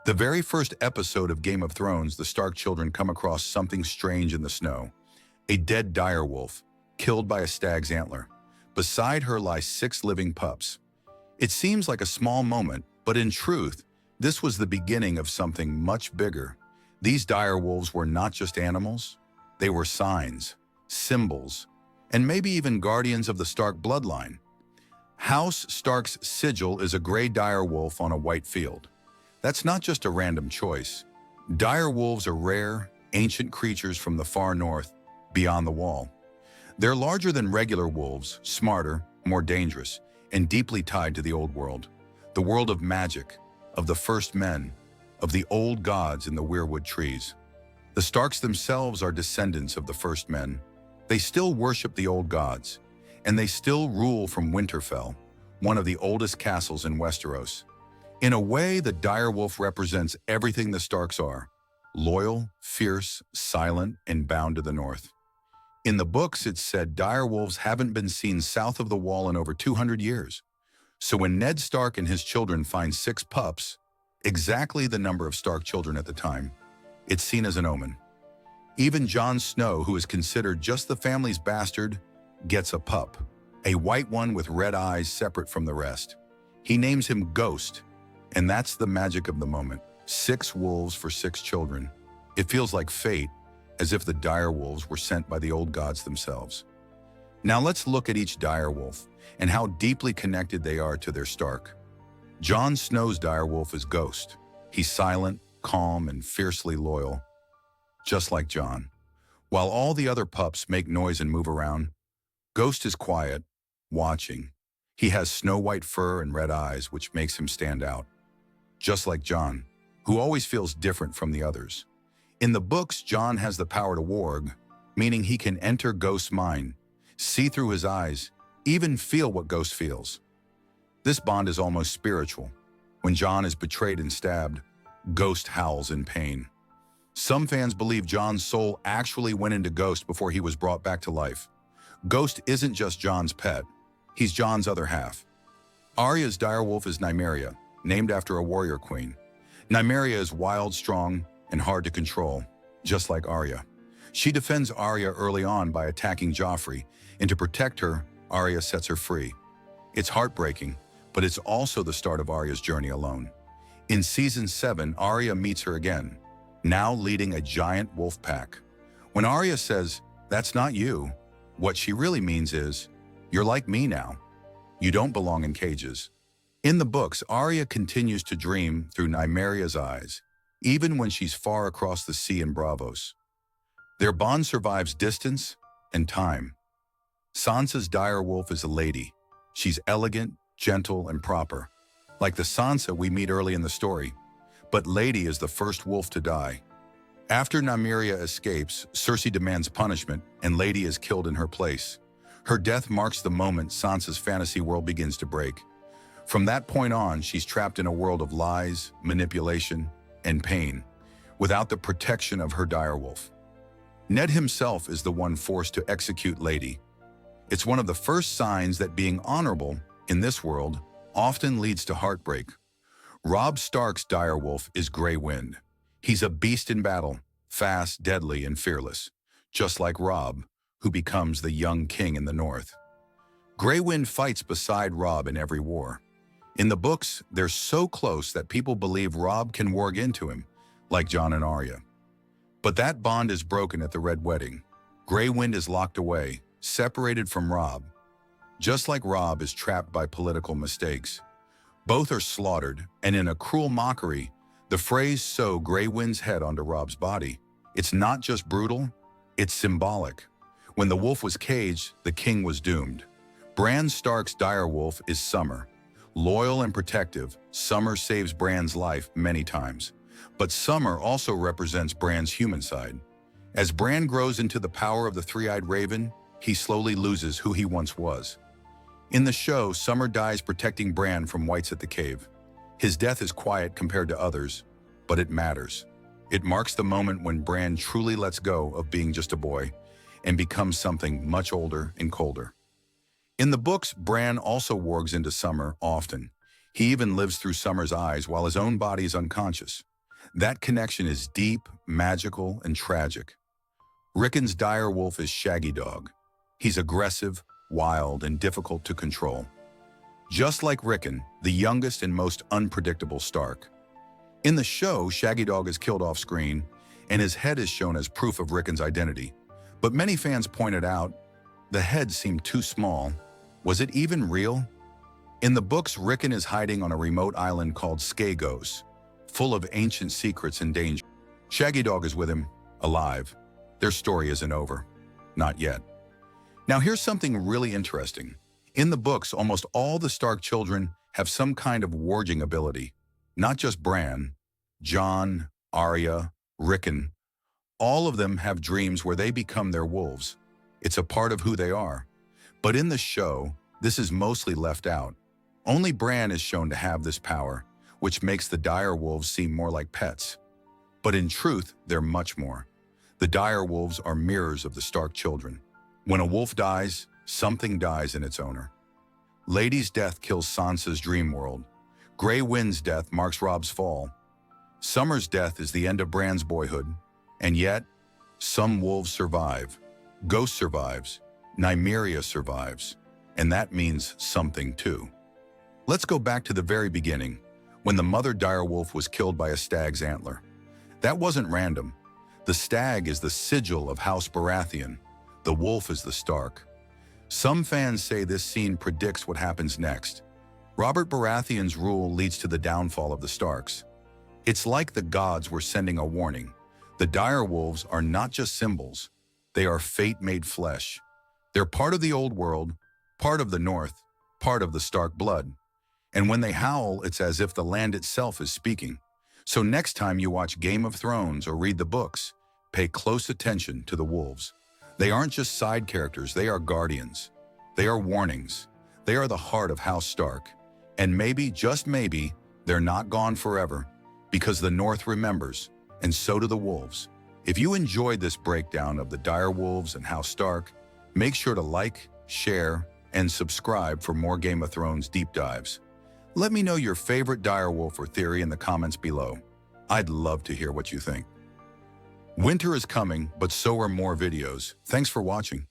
The very first episode of Game of Thrones, the Stark children come across something strange in the snow. A dead direwolf, killed by a stag's antler. Beside her lie 6 living pups. It seems like a small moment, but in truth, this was the beginning of something much bigger. These direwolves were not just animals. They were signs, symbols, and maybe even guardians of the Stark bloodline. House Stark's sigil is a gray direwolf on a white field. That's not just a random choice. Direwolves are rare, ancient creatures from the far north, beyond the Wall. They're larger than regular wolves, smarter, more dangerous, and deeply tied to the old world. The world of magic, of the first men, of the old gods in the weirwood trees. The Starks themselves are descendants of the first men. They still worship the old gods, and they still rule from Winterfell, one of the oldest castles in Westeros. In a way, the direwolf represents everything the Starks are: loyal, fierce, silent, and bound to the north. In the books, it's said direwolves haven't been seen south of the Wall in over 200 years. So when Ned Stark and his children find 6 pups, exactly the number of Stark children at the time, it's seen as an omen. Even Jon Snow, who is considered just the family's bastard, gets a pup, a white one with red eyes separate from the rest. He names him Ghost, and that's the magic of the moment. 6 wolves for 6 children. It feels like fate, as if the direwolves were sent by the old gods themselves. Now let's look at each direwolf and how deeply connected they are to their Stark. Jon Snow's direwolf is Ghost. He's silent, calm, and fiercely loyal, just like Jon. While all the other pups make noise and move around, Ghost is quiet, watching. He has snow-white fur and red eyes, which makes him stand out, just like Jon, who always feels different from the others. In the books, Jon has the power to warg, meaning he can enter Ghost's mind, see through his eyes, even feel what Ghost feels. This bond is almost spiritual. When Jon is betrayed and stabbed, Ghost howls in pain. Some fans believe Jon's soul actually went into Ghost before he was brought back to life. Ghost isn't just Jon's pet, he's Jon's other half. Arya's direwolf is Nymeria, named after a warrior queen. Nymeria is wild, strong, and hard to control, just like Arya. She defends Arya early on by attacking Joffrey, and to protect her, Arya sets her free. It's heartbreaking, but it's also the start of Arya's journey alone. In Season 7, Arya meets her again, now leading a giant wolf pack. When Arya says, "That's not you," what she really means is, "You're like me now. You don't belong in cages." In the books, Arya continues to dream through Nymeria's eyes, even when she's far across the sea in Braavos. Their bond survives distance and time. Sansa's direwolf is a lady. She's elegant, gentle, and proper, like the Sansa we meet early in the story. But Lady is the first wolf to die. After Nymeria escapes, Cercie demands punishment, and Lady is killed in her place. Her death marks the moment Sansa's fantasy world begins to break. From that point on, she's trapped in a world of lies, manipulation, and pain, without the protection of her direwolf. Ned himself is the one forced to execute Lady. It's one of the first signs that being honorable in this world often leads to heartbreak. Robb Stark's direwolf is Greywind. He's a beast in battle, fast, deadly, and fearless, just like Robb, who becomes the young king in the north. Greywind fights beside Robb in every war. In the books, they're so close that people believe Robb can warg into him, like Jon and Arya. But that bond is broken at the Red Wedding. Greywind is locked away, separated from Robb. Just like Robb is trapped by political mistakes. Both are slaughtered, and in a cruel mockery, the phrase "sew Greywind's head onto Robb's body." It's not just brutal, it's symbolic. When the wolf was caged, the king was doomed. Bran Stark's direwolf is Summer. Loyal and protective, Summer saves Bran's life many times. But Summer also represents Bran's human side. As Bran grows into the power of the three-eyed raven, he slowly loses who he once was. In the show, Summer dies protecting Bran from Whites at the Cave. His death is quiet compared to others, but it matters. It marks the moment when Bran truly lets go of being just a boy and becomes something much older and colder. In the books, Bran also wargs into Summer often. He even lives through Summer's eyes while his own body is unconscious. That connection is deep, magical, and tragic. Rickon's direwolf is Shaggydog. He's aggressive, wild, and difficult to control. Just like Rickon, the youngest and most unpredictable Stark. In the show, Shaggydog is killed off screen, and his head is shown as proof of Rickon's identity. But many fans pointed out, the head seemed too small. Was it even real? In the books, Rickon is hiding on a remote island called Skagos, full of ancient secrets and danger. Shaggydog is with him, alive. Their story isn't over. Not yet. Now here's something really interesting. In the books, almost all the Stark children have some kind of warging ability. Not just Bran, Jon, Arya, Rickon. All of them have dreams where they become their wolves. It's a part of who they are. But in the show, this is mostly left out. Only Bran is shown to have this power, which makes the direwolves seem more like pets. But in truth, they're much more. The direwolves are mirrors of the Stark children. When a wolf dies, something dies in its owner. Lady's death kills Sansa's dream world. Greywind's death marks Robb's fall. Summer's death is the end of Bran's boyhood. And yet, some wolves survive. Ghost survives. Nymeria survives. And that means something too. Let's go back to the very beginning, when the mother direwolf was killed by a stag's antler. That wasn't random. The stag is the sigil of House Baratheon. The wolf is the Stark. Some fans say this scene predicts what happens next. Robert Baratheon's rule leads to the downfall of the Starks. It's like the gods were sending a warning. The direwolves are not just symbols. They are fate made flesh. They're part of the old world, part of the North, part of the Stark blood. And when they howl, it's as if the land itself is speaking. So next time you watch Game of Thrones or read the books, pay close attention to the wolves. They aren't just side characters, they are guardians. They are warnings. They are the heart of House Stark. And maybe, just maybe, they're not gone forever, because the North remembers, and so do the wolves. If you enjoyed this breakdown of the direwolves and House Stark, make sure to like, share, and subscribe for more Game of Thrones deep dives. Let me know your favorite direwolf or theory in the comments below. I'd love to hear what you think. Winter is coming, but so are more videos. Thanks for watching.